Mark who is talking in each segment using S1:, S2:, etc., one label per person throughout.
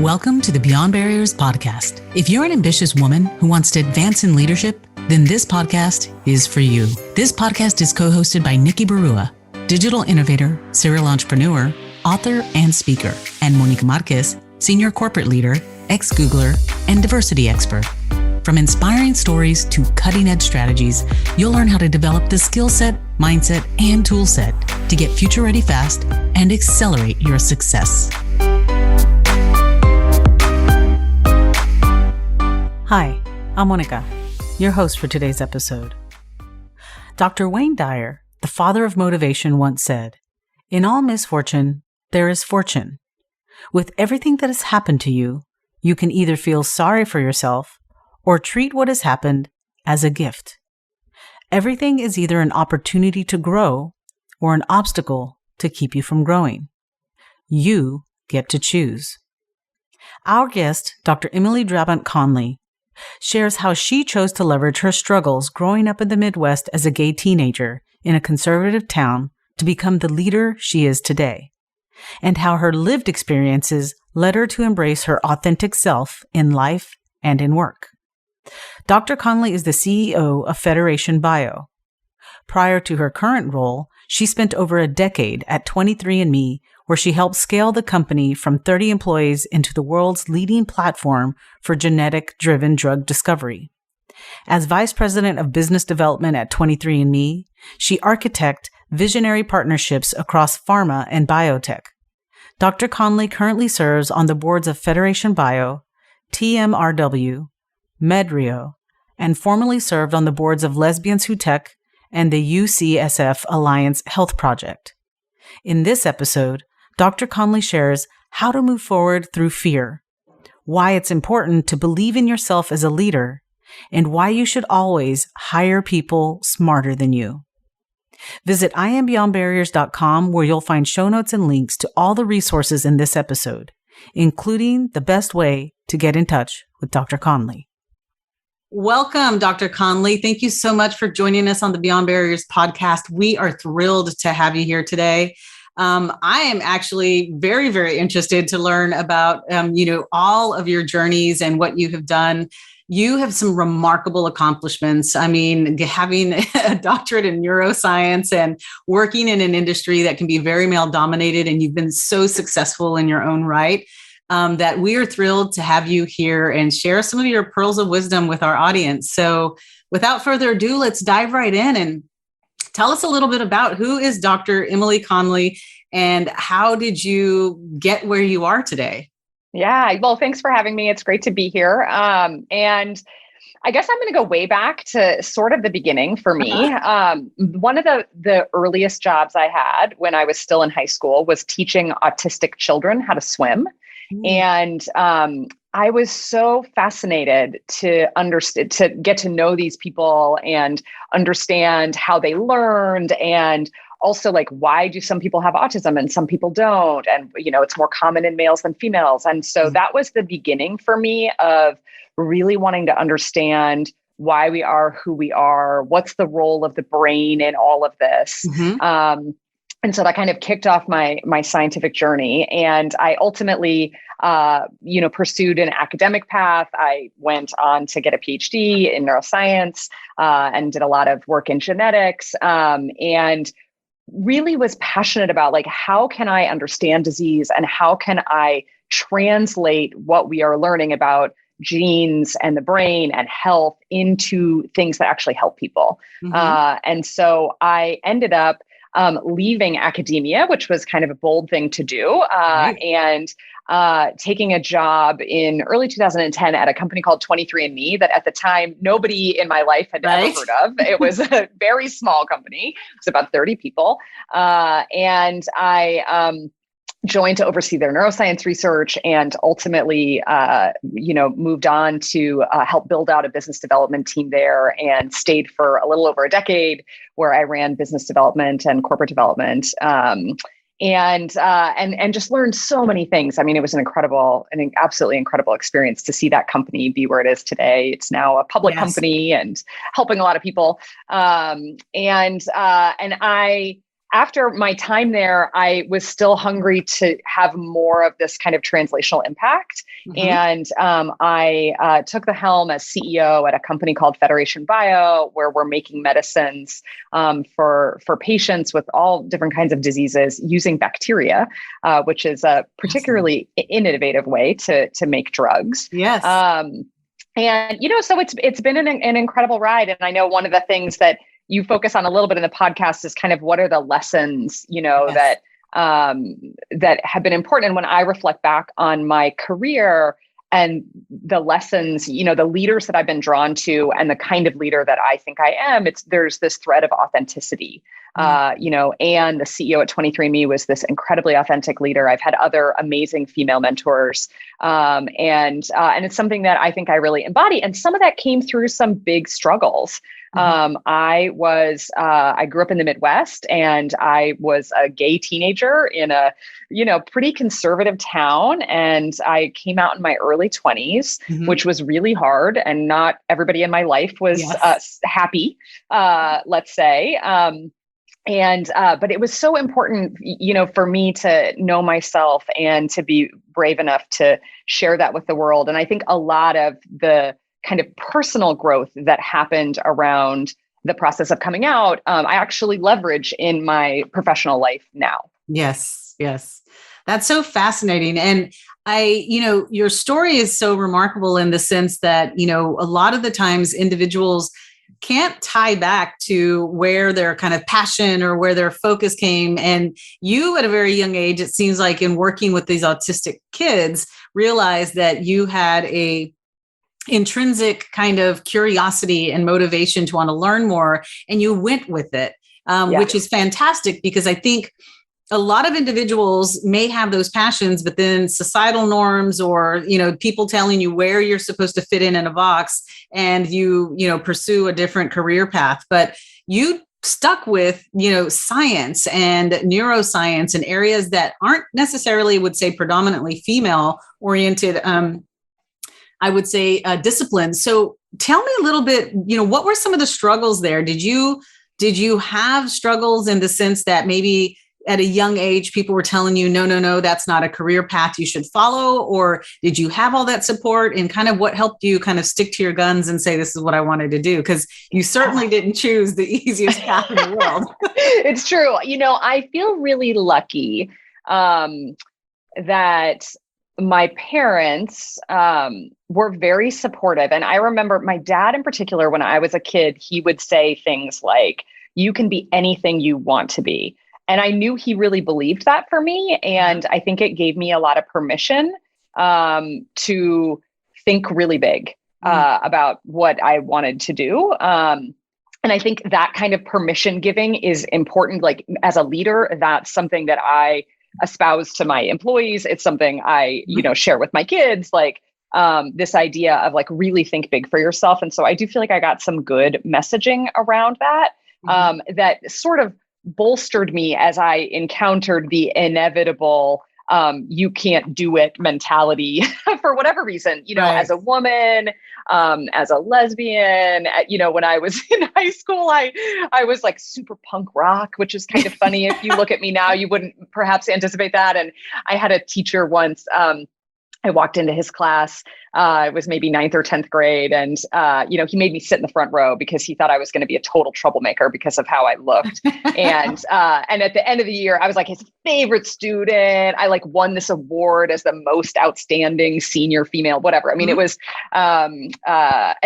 S1: Welcome to the Beyond Barriers podcast. If you're an ambitious woman who wants to advance in leadership, then this podcast is for you. This podcast is co-hosted by Nikki Barua, digital innovator, serial entrepreneur, author, and speaker, and Monica Marquez, senior corporate leader, ex-Googler, and diversity expert. From inspiring stories to cutting-edge strategies, you'll learn how to develop the skill set, mindset, and tool set to get future-ready fast and accelerate your success. Hi, I'm Monica, your host for today's episode. Dr. Wayne Dyer, the father of motivation, once said, "In all misfortune, there is fortune. With everything that has happened to you, you can either feel sorry for yourself or treat what has happened as a gift. Everything is either an opportunity to grow or an obstacle to keep you from growing. You get to choose." Our guest, Dr. Emily Drabant Conley, shares how she chose to leverage her struggles growing up in the Midwest as a gay teenager in a conservative town to become the leader she is today, and how her lived experiences led her to embrace her authentic self in life and in work. Dr. Conley is the CEO of Federation Bio. Prior to her current role, she spent over a decade at 23andMe, where she helped scale the company from 30 employees into the world's leading platform for genetic-driven drug discovery. As Vice President of Business Development at 23andMe, she architected visionary partnerships across pharma and biotech. Dr. Conley currently serves on the boards of Federation Bio, TMRW, Medrio, and formerly served on the boards of Lesbians Who Tech and the UCSF Alliance Health Project. In this episode, Dr. Conley shares how to move forward through fear, why it's important to believe in yourself as a leader, and why you should always hire people smarter than you. Visit IamBeyondBarriers.com, where you'll find show notes and links to all the resources in this episode, including the best way to get in touch with Dr. Conley. Welcome, Dr. Conley. Thank you so much for joining us on the Beyond Barriers podcast. We are thrilled to have you here today. I am actually very, very interested to learn about, all of your journeys and what you have done. You have some remarkable accomplishments. I mean, having a doctorate in neuroscience and working in an industry that can be very male dominated, and you've been so successful in your own right, that we are thrilled to have you here and share some of your pearls of wisdom with our audience. So without further ado, let's dive right in and tell us a little bit about who is Dr. Emily Conley and how did you get where you are today?
S2: Yeah, well, thanks for having me. It's great to be here. And I guess I'm going to go way back to sort of the beginning for me. One of the earliest jobs I had when I was still in high school was teaching autistic children how to swim. And I was so fascinated to get to know these people and understand how they learned, and also like, why do some people have autism and some people don't? And, it's more common in males than females. And so that was the beginning for me of really wanting to understand why we are who we are, what's the role of the brain in all of this. And so that kind of kicked off my scientific journey. And I ultimately, pursued an academic path. I went on to get a PhD in neuroscience and did a lot of work in genetics, and really was passionate about, like, how can I understand disease and how can I translate what we are learning about genes and the brain and health into things that actually help people. And so I ended up leaving academia, which was kind of a bold thing to do, and taking a job in early 2010 at a company called 23andMe that at the time, nobody in my life had ever heard of. It was a very small company. It was about 30 people. And I joined to oversee their neuroscience research, and ultimately, moved on to help build out a business development team there, and stayed for a little over a decade, where I ran business development and corporate development, and just learned so many things. I mean, it was an absolutely incredible experience to see that company be where it is today. It's now a public company and helping a lot of people. And I after my time there, I was still hungry to have more of this kind of translational impact. And I took the helm as CEO at a company called Federation Bio, where we're making medicines for patients with all different kinds of diseases using bacteria, which is a particularly innovative way to make drugs.
S1: Yes.
S2: And, so it's been an incredible ride. And I know one of the things that you focus on a little bit in the podcast is kind of what are the lessons, that have been important. And when I reflect back on my career and the lessons, the leaders that I've been drawn to and the kind of leader that I think I am, there's this thread of authenticity, and the CEO at 23andMe was this incredibly authentic leader. I've had other amazing female mentors, and it's something that I think I really embody. And some of that came through some big struggles. I grew up in the Midwest, and I was a gay teenager in a, pretty conservative town. And I came out in my early 20s, which was really hard. And not everybody in my life was happy, let's say. But it was so important, for me to know myself and to be brave enough to share that with the world. And I think a lot of the kind of personal growth that happened around the process of coming out, I actually leverage in my professional life now.
S1: Yes. That's so fascinating. And your story is so remarkable in the sense that, a lot of the times individuals can't tie back to where their kind of passion or where their focus came. And you, at a very young age, it seems like in working with these autistic kids, realized that you had a intrinsic kind of curiosity and motivation to want to learn more, and you went with it, which is fantastic, because I think a lot of individuals may have those passions, but then societal norms or, people telling you where you're supposed to fit in a box, and you pursue a different career path. But you stuck with, science and neuroscience and areas that aren't necessarily, would say, predominantly female oriented, I would say, disciplines. So tell me a little bit, what were some of the struggles there? Did you have struggles in the sense that maybe at a young age, people were telling you, no, that's not a career path you should follow? Or did you have all that support, and kind of what helped you kind of stick to your guns and say, this is what I wanted to do? Because you certainly didn't choose the easiest path in the world.
S2: It's true. I feel really lucky that my parents were very supportive. And I remember my dad in particular, when I was a kid, he would say things like, you can be anything you want to be. And I knew he really believed that for me. And I think it gave me a lot of permission to think really big about what I wanted to do. And I think that kind of permission giving is important. Like, as a leader, that's something that I espouse to my employees. It's something I, share with my kids, like this idea of like, really think big for yourself. And so I do feel like I got some good messaging around that, that sort of bolstered me as I encountered the inevitable, you can't do it mentality for whatever reason,
S1: right.
S2: As a woman, as a lesbian, when I was in high school, I was like super punk rock, which is kind of funny. If you look at me now, you wouldn't perhaps anticipate that. And I had a teacher once, I walked into his class, it was maybe 9th or 10th grade. And, he made me sit in the front row because he thought I was going to be a total troublemaker because of how I looked. And at the end of the year, I was like his favorite student. I like won this award as the most outstanding senior female, whatever. I mean, it was, and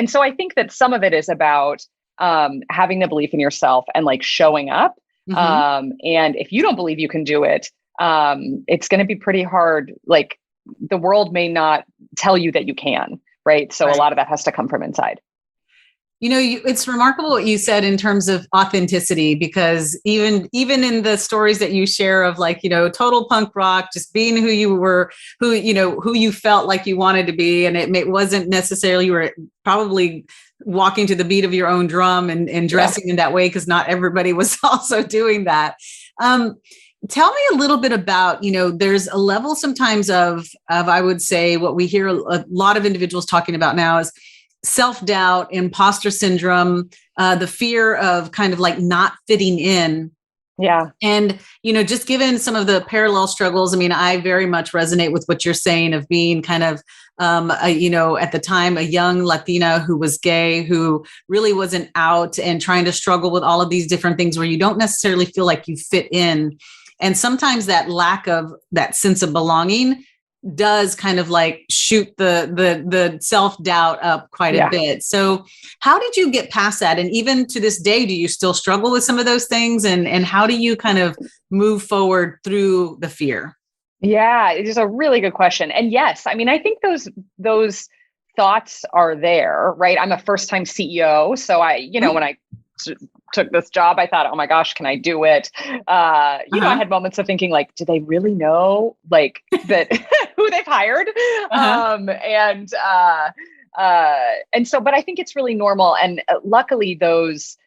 S2: so I think that some of it is about having the belief in yourself and like showing up. And if you don't believe you can do it, it's going to be pretty hard. Like, the world may not tell you that you can, right? So a lot of that has to come from inside.
S1: It's remarkable what you said in terms of authenticity, because even in the stories that you share of like, total punk rock, just being who you were, who you felt like you wanted to be. And it wasn't necessarily, you were probably walking to the beat of your own drum and dressing in that way, because not everybody was also doing that. Tell me a little bit about, there's a level sometimes of, I would say, what we hear a lot of individuals talking about now is self-doubt, imposter syndrome, the fear of kind of like not fitting in.
S2: Yeah.
S1: And, just given some of the parallel struggles, I mean, I very much resonate with what you're saying of being kind of, at the time, a young Latina who was gay, who really wasn't out and trying to struggle with all of these different things where you don't necessarily feel like you fit in. And sometimes that lack of that sense of belonging does kind of like shoot the self-doubt up quite a bit. So how did you get past that? And even to this day, do you still struggle with some of those things? And how do you kind of move forward through the fear?
S2: Yeah, it is a really good question. And yes, I mean, I think those thoughts are there, right? I'm a first-time CEO. So when I took this job, I thought, oh my gosh, can I do it? I had moments of thinking like, do they really know like that who they've hired? But I think it's really normal. And luckily those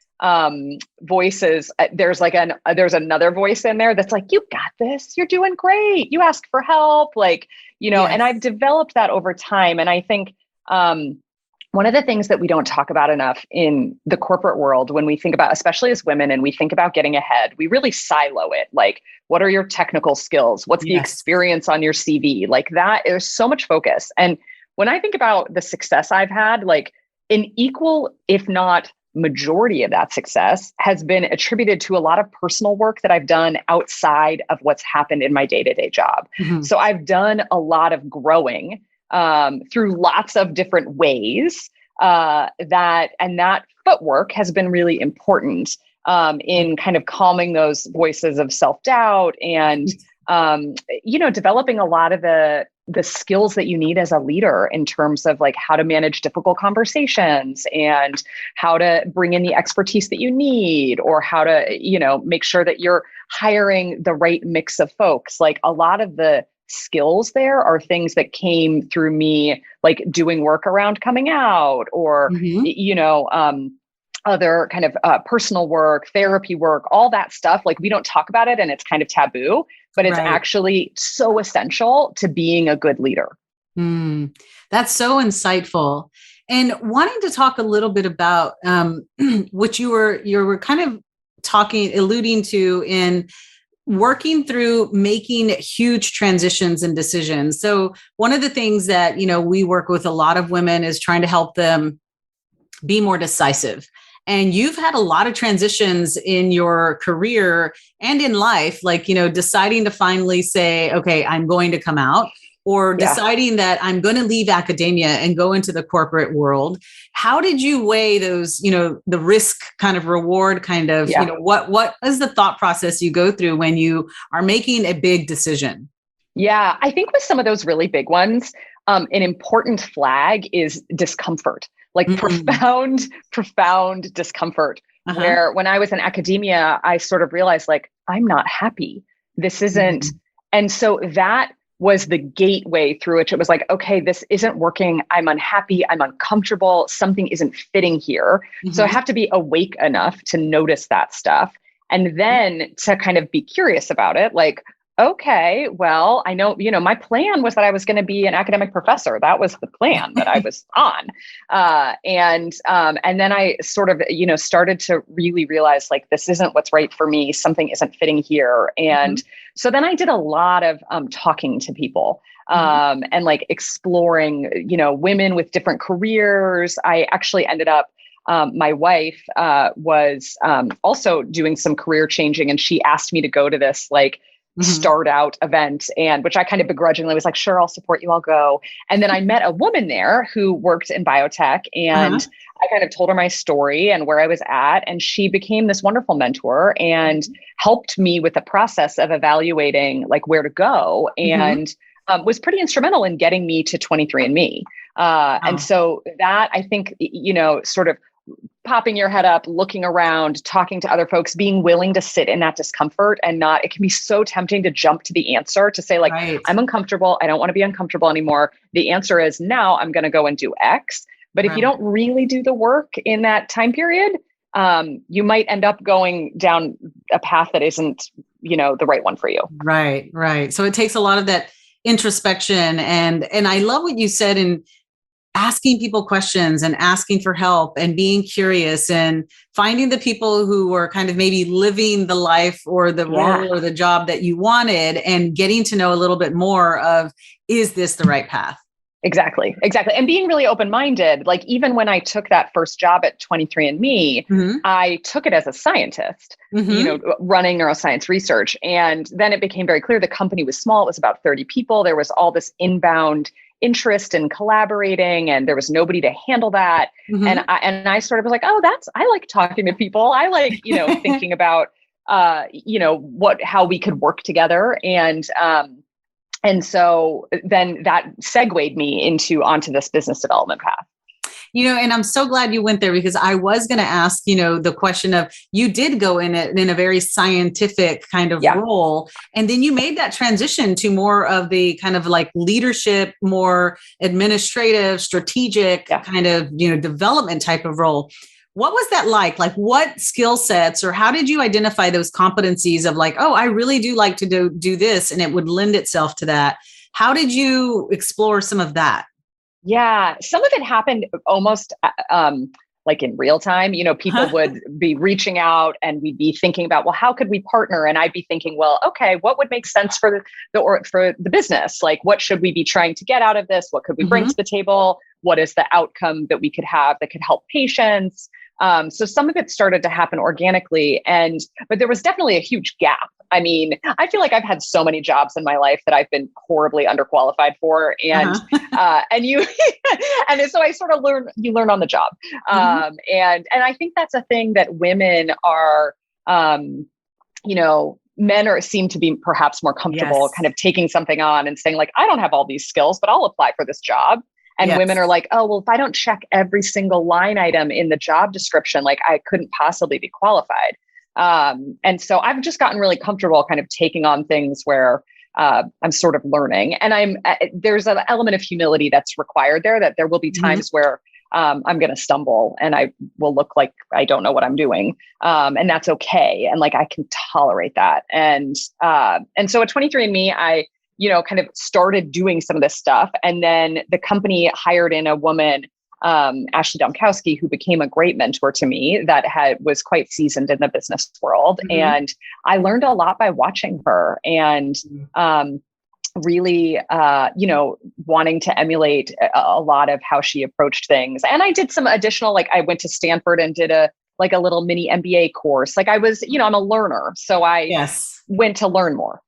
S2: voices, there's another voice in there that's like, you got this, you're doing great. You ask for help, and I've developed that over time. And I think, one of the things that we don't talk about enough in the corporate world, when we think about, especially as women, and we think about getting ahead, we really silo it. Like, what are your technical skills? What's the experience on your CV? Like that, there's so much focus. And when I think about the success I've had, like an equal, if not majority of that success has been attributed to a lot of personal work that I've done outside of what's happened in my day-to-day job. Mm-hmm. So I've done a lot of growing through lots of different ways, that footwork has been really important in kind of calming those voices of self-doubt and, developing a lot of the skills that you need as a leader in terms of like how to manage difficult conversations and how to bring in the expertise that you need, or how to, make sure that you're hiring the right mix of folks. Like a lot of the skills there are things that came through me, like doing work around coming out, or, other kind of personal work, therapy work, all that stuff. Like we don't talk about it and it's kind of taboo, but it's actually so essential to being a good leader.
S1: That's so insightful. And wanting to talk a little bit about what you were kind of alluding to in working through making huge transitions and decisions. So one of the things that, we work with a lot of women is trying to help them be more decisive. And you've had a lot of transitions in your career and in life, like, deciding to finally say, okay, I'm going to come out, or deciding that I'm going to leave academia and go into the corporate world. How did you weigh those, the risk kind of reward kind of, what is the thought process you go through when you are making a big decision?
S2: Yeah, I think with some of those really big ones, an important flag is discomfort, like profound discomfort, where when I was in academia, I sort of realized like, I'm not happy. This isn't. And so that was the gateway through which it was like, okay, this isn't working. I'm unhappy. I'm uncomfortable. Something isn't fitting here. So I have to be awake enough to notice that stuff. And then to kind of be curious about it. Like, okay, well, I know, my plan was that I was going to be an academic professor. That was the plan that I was on. And then I sort of, started to really realize like, this isn't what's right for me. Something isn't fitting here. And so then I did a lot of talking to people and like exploring, women with different careers. I actually ended up, my wife was also doing some career changing, and she asked me to go to this like start out event, and which I kind of begrudgingly was like, sure, I'll support you, I'll go. And then I met a woman there who worked in biotech, and I kind of told her my story and where I was at. And she became this wonderful mentor and helped me with the process of evaluating like where to go, and was pretty instrumental in getting me to 23andMe. And so that, I think, sort of popping your head up, looking around, talking to other folks, being willing to sit in that discomfort and not, it can be so tempting to jump to the answer, to say like, I'm uncomfortable. I don't want to be uncomfortable anymore. The answer is now I'm going to go and do X. But if you don't really do the work in that time period, you might end up going down a path that isn't, the right one for you.
S1: Right. So it takes a lot of that introspection. And I love what you said asking people questions and asking for help and being curious and finding the people who were kind of maybe living the life or the role or the job that you wanted and getting to know a little bit more of, is this the right path?
S2: Exactly. And being really open-minded, like even when I took that first job at 23andMe, I took it as a scientist, running neuroscience research. And then it became very clear the company was small. It was about 30 people. There was all this inbound interest in collaborating, and there was nobody to handle that. And I sort of was like, I like talking to people. I like, thinking about, how we could work together. And so then that segued me onto this business development path.
S1: And I'm so glad you went there, because I was going to ask, the question of, you did go in a very scientific kind of role, and then you made that transition to more of the kind of like leadership, more administrative, strategic kind of, development type of role. What was that like? Like, what skill sets, or how did you identify those competencies of like, I really do like to do this, and it would lend itself to that? How did you explore some of that?
S2: Yeah, some of it happened almost like in real time. People would be reaching out, and we'd be thinking about, well, how could we partner? And I'd be thinking, well, okay, what would make sense for the business? Like, what should we be trying to get out of this? What could we bring to the table? What is the outcome that we could have that could help patients? So some of it started to happen organically, but there was definitely a huge gap. I mean, I feel like I've had so many jobs in my life that I've been horribly underqualified for, and so I sort of learn on the job. And I think that's a thing that women are, men seem to be perhaps more comfortable kind of taking something on and saying like, I don't have all these skills, but I'll apply for this job. And women are like, oh, well, if I don't check every single line item in the job description, like I couldn't possibly be qualified. And so I've just gotten really comfortable kind of taking on things where I'm sort of learning. And there's an element of humility that's required there, that there will be times where I'm going to stumble and I will look like I don't know what I'm doing. And that's okay. And like, I can tolerate that. And so at 23andMe, I kind of started doing some of this stuff. And then the company hired in a woman, Ashley Domkowski, who became a great mentor to me, that was quite seasoned in the business world. And I learned a lot by watching her, and really, wanting to emulate a lot of how she approached things. And I did some additional, like I went to Stanford and did a little mini MBA course. Like I was, I'm a learner. So I went to learn more.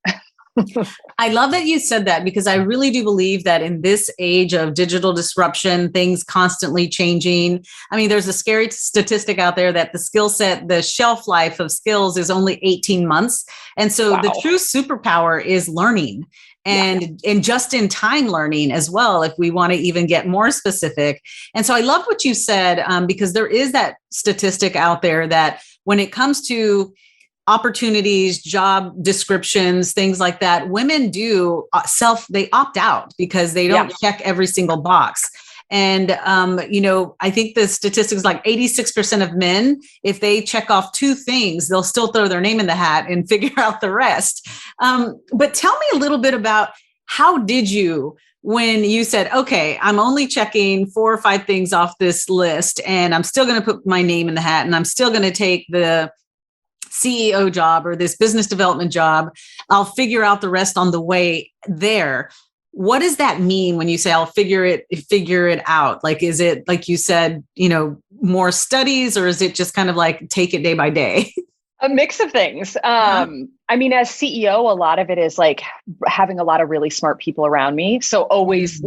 S1: I love that you said that, because I really do believe that in this age of digital disruption, things constantly changing. I mean, there's a scary statistic out there that the skill set, the shelf life of skills is only 18 months. And so the true superpower is learning and just in time learning as well, if we want to even get more specific. And so I love what you said, because there is that statistic out there that when it comes to opportunities, job descriptions, things like that, women do they opt out because they don't check every single box. And, I think the statistics like 86% of men, if they check off 2 things, they'll still throw their name in the hat and figure out the rest. But tell me a little bit about, how did you, when you said, okay, I'm only checking 4 or 5 things off this list, and I'm still going to put my name in the hat, and I'm still going to take the CEO job or this business development job, I'll figure out the rest on the way there. What does that mean when you say I'll figure it out? Like, is it, like you said, more studies, or is it just kind of like take it day by day?
S2: A mix of things. I mean, as CEO, a lot of it is like having a lot of really smart people around me. So always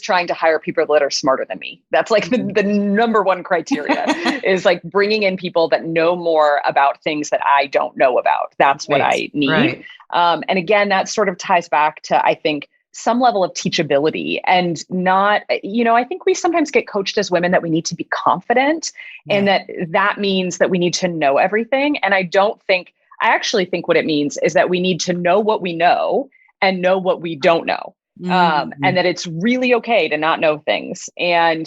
S2: trying to hire people that are smarter than me. That's like the number one criteria is like bringing in people that know more about things that I don't know about. That's what I need. Right. And again, that sort of ties back to, I think, some level of teachability, and not, I think we sometimes get coached as women that we need to be confident, and that means that we need to know everything. And I actually think what it means is that we need to know what we know and know what we don't know. And that it's really okay to not know things. And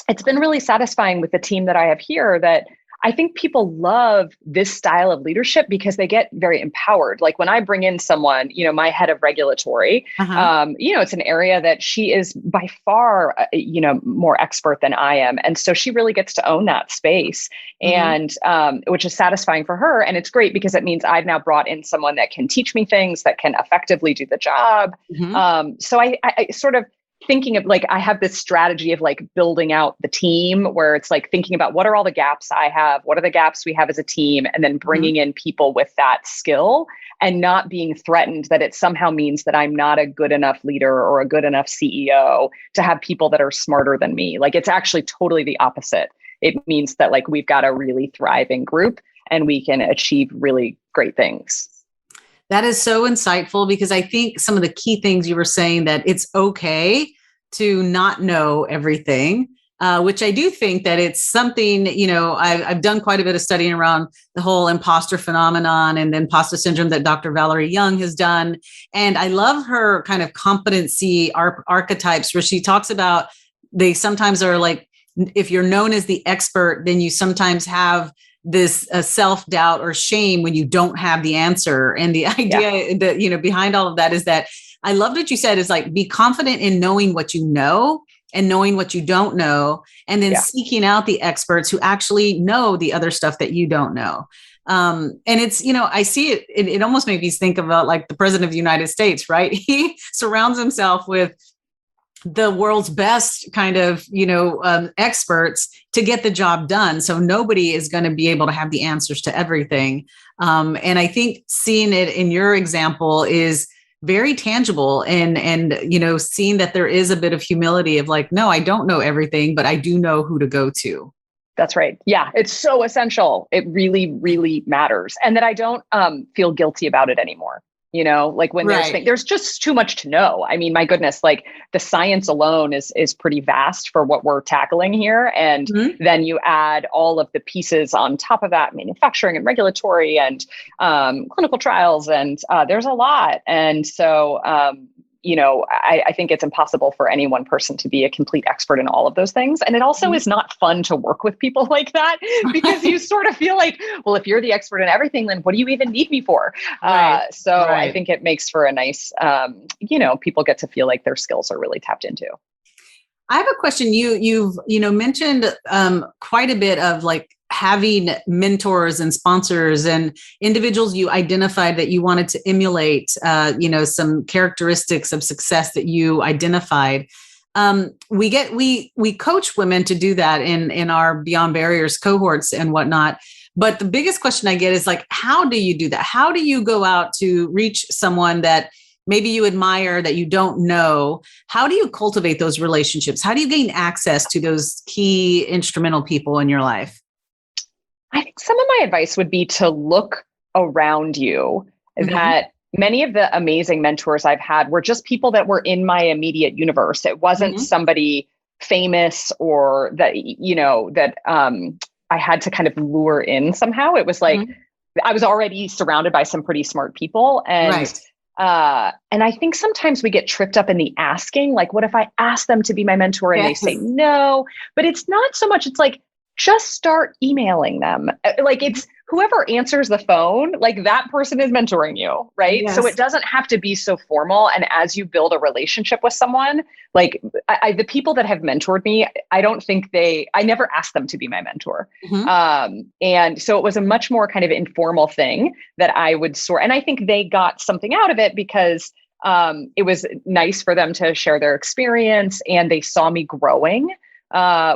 S2: it's been really satisfying with the team that I have here that I think people love this style of leadership because they get very empowered. Like when I bring in someone, my head of regulatory, it's an area that she is by far, more expert than I am. And so she really gets to own that space, and which is satisfying for her. And it's great because it means I've now brought in someone that can teach me things, that can effectively do the job. So I sort of thinking of like, I have this strategy of like building out the team where it's like thinking about what are all the gaps I have, what are the gaps we have as a team, and then bringing in people with that skill and not being threatened that it somehow means that I'm not a good enough leader or a good enough CEO to have people that are smarter than me. Like it's actually totally the opposite. It means that like we've got a really thriving group and we can achieve really great things.
S1: That is so insightful, because I think some of the key things you were saying, that it's okay to not know everything, which I do think that it's something, I've done quite a bit of studying around the whole imposter phenomenon and the imposter syndrome that Dr. Valerie Young has done. And I love her kind of competency archetypes, where she talks about they sometimes are like, if you're known as the expert, then you sometimes have this self-doubt or shame when you don't have the answer. And the idea that, behind all of that is that I loved what you said is like, be confident in knowing what you know and knowing what you don't know, and then seeking out the experts who actually know the other stuff that you don't know. And it's, I see it almost made me think about like the president of the United States, right? He surrounds himself with the world's best kind of, experts to get the job done. So nobody is going to be able to have the answers to everything. And I think seeing it in your example is very tangible, and seeing that there is a bit of humility of like, no, I don't know everything, but I do know who to go to.
S2: That's right. Yeah, it's so essential. It really, really matters. And that I don't feel guilty about it anymore. Like when there's just too much to know. I mean, my goodness, like the science alone is pretty vast for what we're tackling here. And then you add all of the pieces on top of that, manufacturing and regulatory and clinical trials. And there's a lot. And so, I think it's impossible for any one person to be a complete expert in all of those things. And it also is not fun to work with people like that, because you sort of feel like, well, if you're the expert in everything, then what do you even need me for? I think it makes for a nice, people get to feel like their skills are really tapped into.
S1: I have a question. You've mentioned quite a bit of like having mentors and sponsors and individuals you identified that you wanted to emulate, some characteristics of success that you identified. We coach women to do that in our Beyond Barriers cohorts and whatnot. But the biggest question I get is like, how do you do that? How do you go out to reach someone that maybe you admire that you don't know? How do you cultivate those relationships? How do you gain access to those key instrumental people in your life?
S2: I think some of my advice would be to look around you. That many of the amazing mentors I've had were just people that were in my immediate universe. It wasn't somebody famous or that, that I had to kind of lure in somehow. It was like, I was already surrounded by some pretty smart people. And and I think sometimes we get tripped up in the asking, like, what if I ask them to be my mentor and they say no? But it's not so much, it's like, just start emailing them. Like it's whoever answers the phone, like that person is mentoring you, right? Yes. So it doesn't have to be so formal. And as you build a relationship with someone, like the people that have mentored me, I don't think I never asked them to be my mentor. And so it was a much more kind of informal thing that I would sort. And I think they got something out of it because it was nice for them to share their experience and they saw me growing.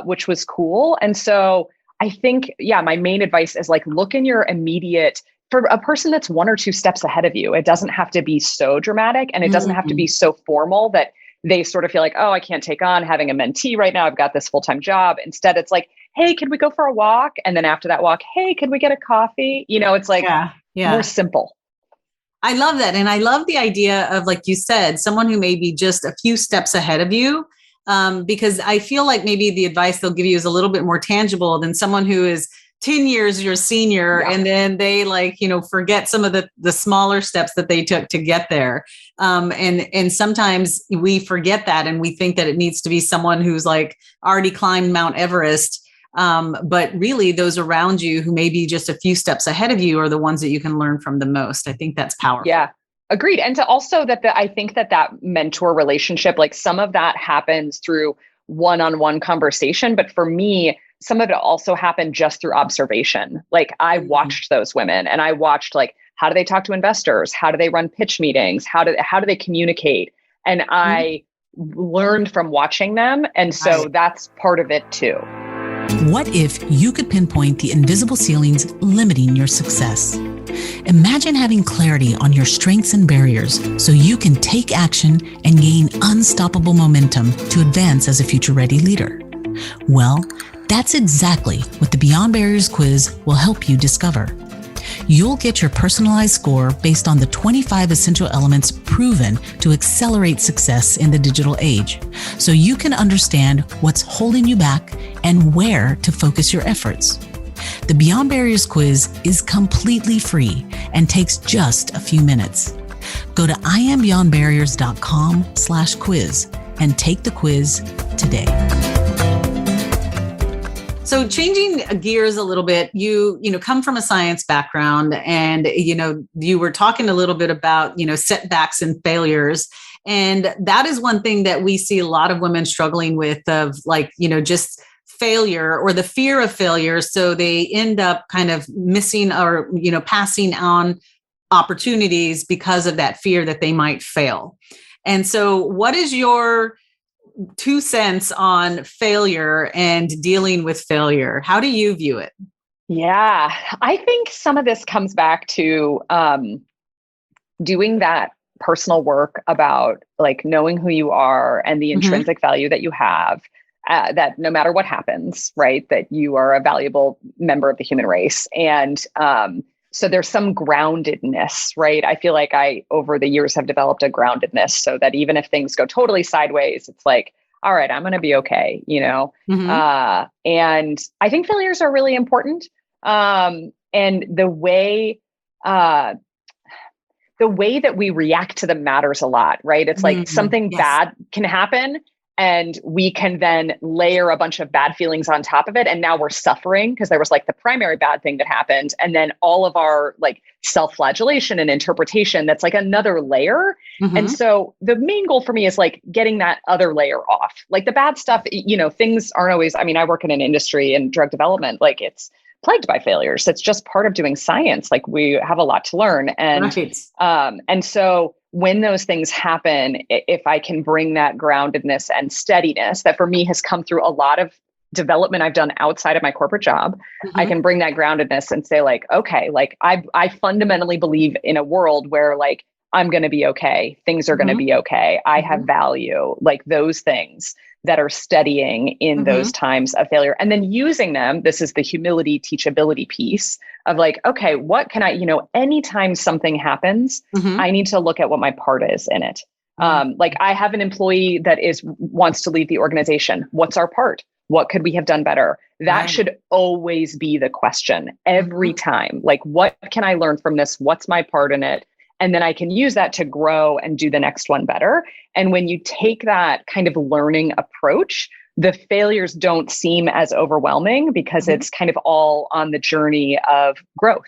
S2: Which was cool. And so I think, my main advice is like, look in your immediate, for a person that's 1 or 2 steps ahead of you. It doesn't have to be so dramatic and it doesn't have to be so formal that they sort of feel like, oh, I can't take on having a mentee right now. I've got this full-time job. Instead, it's like, hey, could we go for a walk? And then after that walk, hey, could we get a coffee? It's like more simple.
S1: I love that. And I love the idea of, like you said, someone who may be just a few steps ahead of you. Because I feel like maybe the advice they'll give you is a little bit more tangible than someone who is 10 years your senior. And then they forget some of the smaller steps that they took to get there. And sometimes we forget that and we think that it needs to be someone who's like already climbed Mount Everest. But really those around you who may be just a few steps ahead of you are the ones that you can learn from the most. I think that's powerful.
S2: Yeah. Agreed. And to also I think that mentor relationship, like some of that happens through one-on-one conversation. But for me, some of it also happened just through observation. Like I watched those women and I watched like, how do they talk to investors? How do they run pitch meetings? How do they communicate? And I learned from watching them. And so that's part of it too.
S1: What if you could pinpoint the invisible ceilings limiting your success? Imagine having clarity on your strengths and barriers so you can take action and gain unstoppable momentum to advance as a future-ready leader. Well, that's exactly what the Beyond Barriers quiz will help you discover. You'll get your personalized score based on the 25 essential elements proven to accelerate success in the digital age, so you can understand what's holding you back and where to focus your efforts. The Beyond Barriers quiz is completely free and takes just a few minutes. Go to iambeyondbarriers.com/quiz and take the quiz today. So changing gears a little bit, you come from a science background and, you were talking a little bit about, setbacks and failures. And that is one thing that we see a lot of women struggling with of like, just failure or the fear of failure. So they end up kind of missing or, passing on opportunities because of that fear that they might fail. And so what is your 2 cents on failure and dealing with failure? How do you view it?
S2: Yeah, I think some of this comes back to doing that personal work about like knowing who you are and the intrinsic value that you have, that no matter what happens, right, that you are a valuable member of the human race. And so there's some groundedness, right? I feel like I, over the years, have developed a groundedness so that even if things go totally sideways, it's like, all right, I'm going to be okay, And I think failures are really important. And the way that we react to them matters a lot, right? It's like something bad can happen and we can then layer a bunch of bad feelings on top of it. And now we're suffering because there was like the primary bad thing that happened. And then all of our like self-flagellation and interpretation, that's like another layer. And so the main goal for me is like getting that other layer off. Like the bad stuff, things aren't always, I work in an industry in drug development, like it's plagued by failures. It's just part of doing science. Like we have a lot to learn. And, and so when those things happen, if I can bring that groundedness and steadiness that for me has come through a lot of development I've done outside of my corporate job, I can bring that groundedness and say like, okay, like I fundamentally believe in a world where like, I'm going to be okay. Things are going to be okay. I have value, like those things that are steadying in those times of failure. And then using them, this is the humility, teachability piece of like, okay, what can I, anytime something happens, I need to look at what my part is in it. Like I have an employee that wants to leave the organization. What's our part? What could we have done better? That should always be the question every time. Like, what can I learn from this? What's my part in it? And then I can use that to grow and do the next one better. And when you take that kind of learning approach, the failures don't seem as overwhelming because it's kind of all on the journey of growth.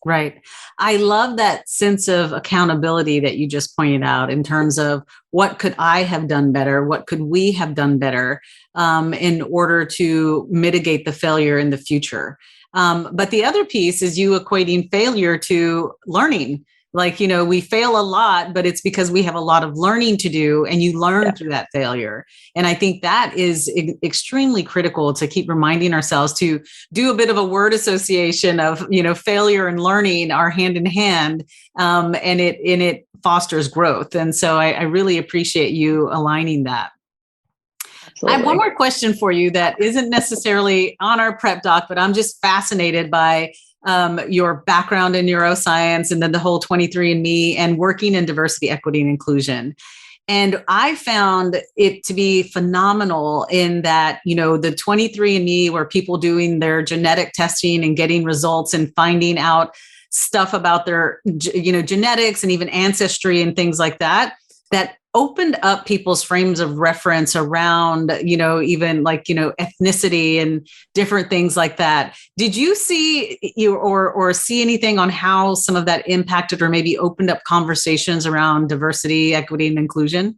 S1: Right. I love that sense of accountability that you just pointed out in terms of what could I have done better? What could we have done better in order to mitigate the failure in the future? But the other piece is you equating failure to learning. Like, we fail a lot, but it's because we have a lot of learning to do and you learn through that failure. And I think that is extremely critical to keep reminding ourselves to do a bit of a word association of, failure and learning are hand in hand. And it fosters growth. And so I really appreciate you aligning that. Absolutely. I have one more question for you that isn't necessarily on our prep doc, but I'm just fascinated by your background in neuroscience and then the whole 23andMe and working in diversity, equity, and inclusion. And I found it to be phenomenal in that, the 23andMe were people doing their genetic testing and getting results and finding out stuff about their, genetics and even ancestry and things like that, that opened up people's frames of reference around, even like, ethnicity and different things like that. Did you see or see anything on how some of that impacted or maybe opened up conversations around diversity, equity, and inclusion?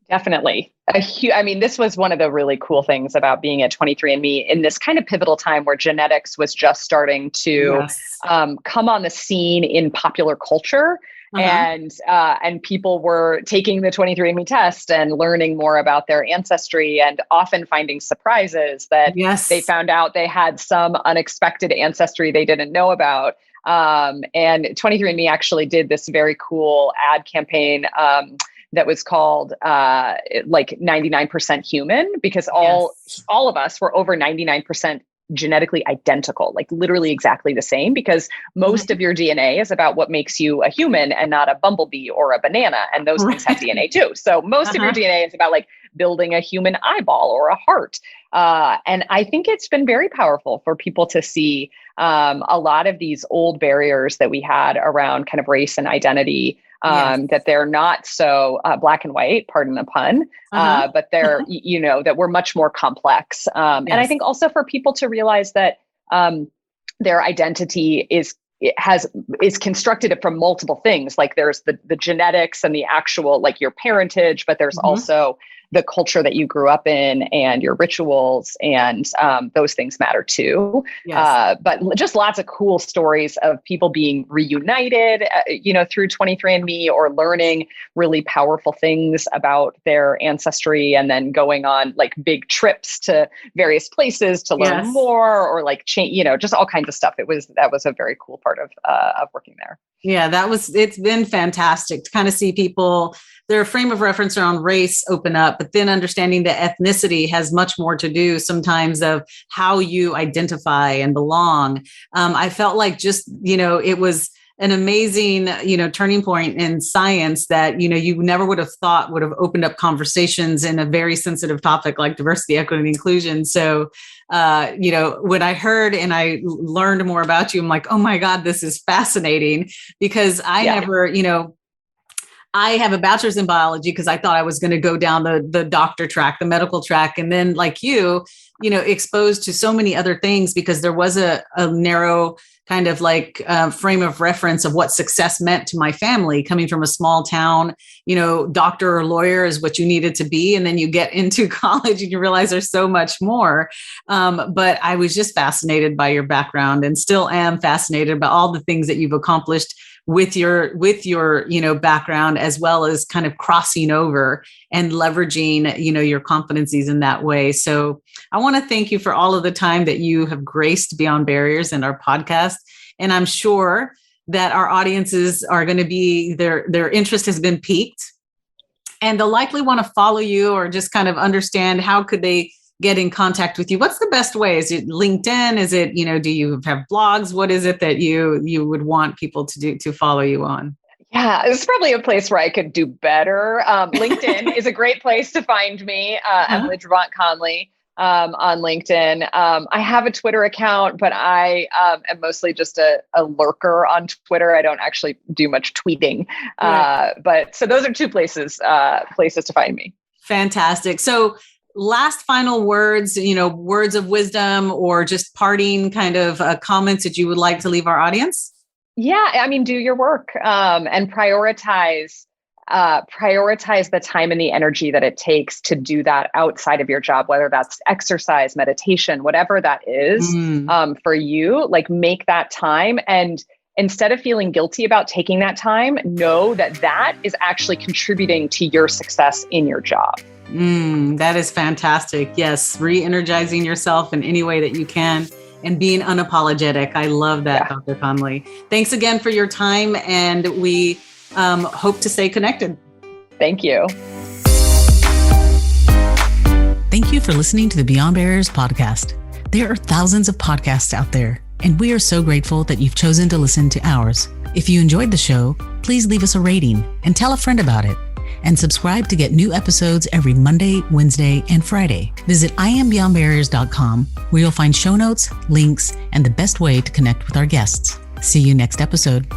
S2: Definitely. This was one of the really cool things about being at 23andMe in this kind of pivotal time where genetics was just starting to come on the scene in popular culture. And people were taking the 23andMe test and learning more about their ancestry and often finding surprises that they found out they had some unexpected ancestry they didn't know about. And 23andMe actually did this very cool ad campaign that was called like 99% human, because all of us were over 99% genetically identical, like literally exactly the same, because most of your DNA is about what makes you a human and not a bumblebee or a banana. And those things have DNA too. So most of your DNA is about like building a human eyeball or a heart. And I think it's been very powerful for people to see a lot of these old barriers that we had around kind of race and identity, that they're not so black and white, pardon the pun, but they're, that we're much more complex. And I think also for people to realize that their identity is constructed from multiple things. Like there's the genetics and the actual, like your parentage, but there's also the culture that you grew up in and your rituals, and those things matter too. But just lots of cool stories of people being reunited, through 23andMe, or learning really powerful things about their ancestry, and then going on like big trips to various places to learn more, or like change, just all kinds of stuff. That was a very cool part of working there.
S1: Yeah, it's been fantastic to kind of see people, their frame of reference around race open up, but then understanding that ethnicity has much more to do sometimes of how you identify and belong. I felt like just, it was an amazing, turning point in science that, you never would have thought would have opened up conversations in a very sensitive topic like diversity, equity, and inclusion. So, when I heard and I learned more about you, I'm like, oh my God, this is fascinating, because I never, I have a bachelor's in biology because I thought I was going to go down the doctor track, the medical track. And then like exposed to so many other things, because there was a narrow kind of like frame of reference of what success meant to my family coming from a small town. Doctor or lawyer is what you needed to be. And then you get into college and you realize there's so much more. But I was just fascinated by your background, and still am fascinated by all the things that you've accomplished with your background, as well as kind of crossing over and leveraging, your competencies in that way. So I want to thank you for all of the time that you have graced Beyond Barriers and our podcast. And I'm sure that our audiences are going to be, their interest has been piqued, and they'll likely want to follow you or just kind of understand how could they get in contact with you. What's the best way? Is it LinkedIn? Is it, do you have blogs? What is it that you would want people to follow you on?
S2: Yeah, this is probably a place where I could do better. LinkedIn is a great place to find me. I'm Drabant Conley on LinkedIn. I have a Twitter account, but I am mostly just a lurker on Twitter. I don't actually do much tweeting. But so those are two places to find me. Fantastic.
S1: So last final words, words of wisdom, or just parting kind of comments that you would like to leave our audience?
S2: Yeah, do your work and prioritize the time and the energy that it takes to do that outside of your job, whether that's exercise, meditation, whatever that is for you. Like, make that time, and instead of feeling guilty about taking that time, know that is actually contributing to your success in your job.
S1: That is fantastic. Yes. Re-energizing yourself in any way that you can and being unapologetic. I love that, Dr. Conley. Thanks again for your time, and we hope to stay connected.
S2: Thank you.
S1: Thank you for listening to the Beyond Barriers podcast. There are thousands of podcasts out there, and we are so grateful that you've chosen to listen to ours. If you enjoyed the show, please leave us a rating and tell a friend about it. And subscribe to get new episodes every Monday, Wednesday, and Friday. Visit IamBeyondBarriers.com, where you'll find show notes, links, and the best way to connect with our guests. See you next episode.